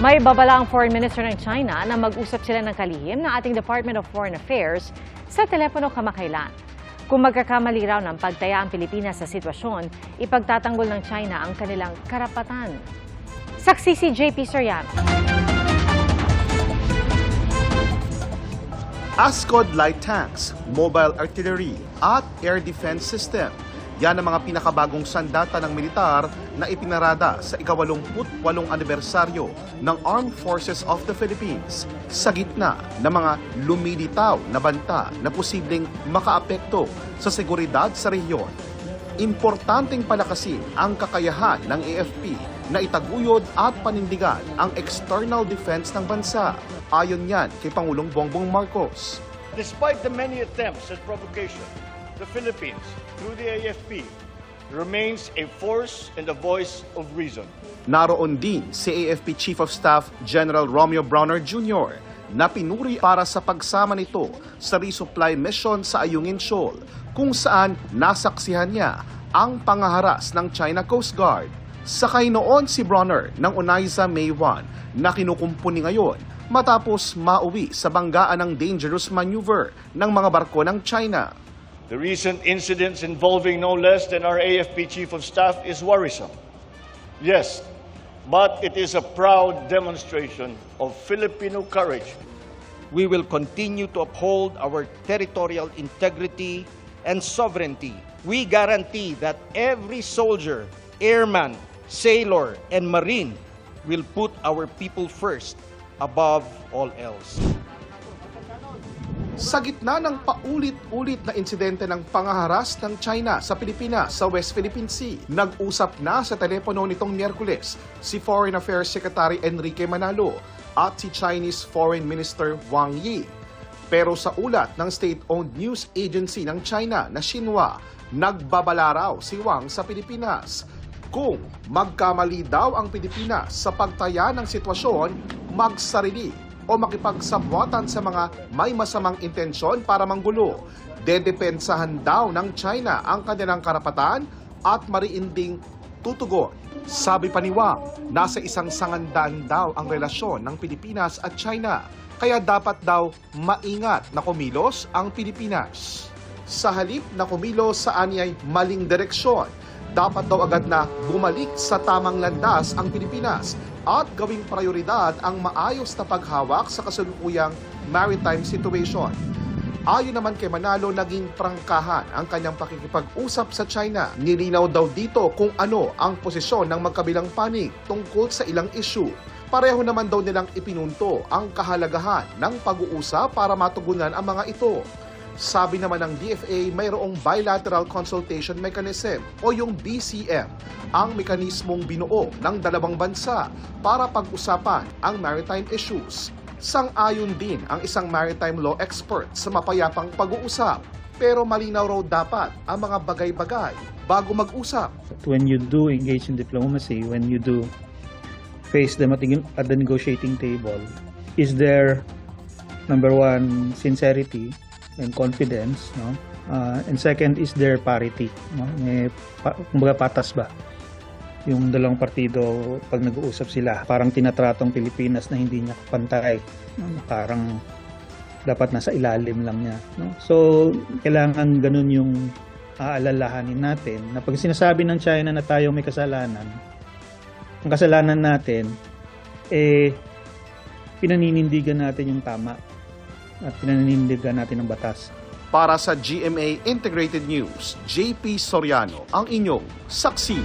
May babala ang Foreign Minister ng China na mag-usap sila ng kalihim ng ating Department of Foreign Affairs sa telepono kamakailan. Kung magkakamali raw ng pagtaya ang Pilipinas sa sitwasyon, ipagtatanggol ng China ang kanilang karapatan. Saksi si JP Soriano. ASCOD light tanks, mobile artillery at air defense system. Yan ang mga pinakabagong sandata ng militar na ipinarada sa ika-88 anibersaryo ng Armed Forces of the Philippines sa gitna ng mga lumilitaw na banta na posibleng makaapekto sa seguridad sa rehiyon. Importanteng palakasin ang kakayahan ng AFP na itaguyod at panindigan ang external defense ng bansa. Ayon yan kay Pangulong Bongbong Marcos. Despite the many attempts at provocation, the Philippines, through the AFP, remains a force and a voice of reason. Naroon din si AFP Chief of Staff General Romeo Browner Jr. na pinuri para sa pagsama nito sa resupply mission sa Ayungin Shoal, kung saan nasaksihan niya ang pangaharas ng China Coast Guard. Sakay noon si Browner ng Onaiza May 1 na kinukumpuni ngayon matapos mauwi sa banggaan ng dangerous maneuver ng mga barko ng China. The recent incidents involving no less than our AFP Chief of Staff is worrisome. Yes, but it is a proud demonstration of Filipino courage. We will continue to uphold our territorial integrity and sovereignty. We guarantee that every soldier, airman, sailor, and marine will put our people first above all else. Sa gitna ng paulit-ulit na insidente ng pangaharas ng China sa Pilipinas sa West Philippine Sea, nag-usap na sa telepono nitong Miyerkules si Foreign Affairs Secretary Enrique Manalo at si Chinese Foreign Minister Wang Yi. Pero sa ulat ng state-owned news agency ng China na Xinhua, nagbabala raw si Wang sa Pilipinas. Kung magkamali daw ang Pilipinas sa pagtaya ng sitwasyon, magsarili o makipagsabwatan sa mga may masamang intensyon para manggulo. Dedepensahan daw ng China ang kanilang karapatan at mariinding tutugon. Sabi pa ni Wang, nasa isang sangandaan daw ang relasyon ng Pilipinas at China, kaya dapat daw maingat na kumilos ang Pilipinas. Sa halip na kumilos sa anyay maling direksyon, dapat daw agad na bumalik sa tamang landas ang Pilipinas at gawing prioridad ang maayos na paghawak sa kasalukuyang maritime situation. Ayon naman kay Manalo, naging prangkahan ang kanyang pakikipag-usap sa China. Nilinaw daw dito kung ano ang posisyon ng magkabilang panig tungkol sa ilang issue. Pareho naman daw nilang ipinunto ang kahalagahan ng pag-uusap para matugunan ang mga ito. Sabi naman ng DFA, mayroong Bilateral Consultation Mechanism o yung BCM, ang mekanismong binuo ng dalawang bansa para pag-usapan ang maritime issues. Sang-ayon din ang isang maritime law expert sa mapayapang pag-uusap, pero malinaw raw dapat ang mga bagay-bagay bago mag-usap. When you do engage in diplomacy, when you do face them at the negotiating table, is there, number one, sincerity and confidence, no? And second is their parity, no? Kumbaga patas ba yung dalawang partido pag nag-uusap sila? Parang tinatratong Pilipinas na hindi niya pantay, no? Parang dapat nasa ilalim lang niya, no? So kailangan ganun yung aalalahanin natin na pag sinasabi ng China na tayo may kasalanan, ang kasalanan natin pinaninindigan natin yung tama at pinaninindigan natin ang batas. Para sa GMA Integrated News, JP Soriano, ang inyong saksi.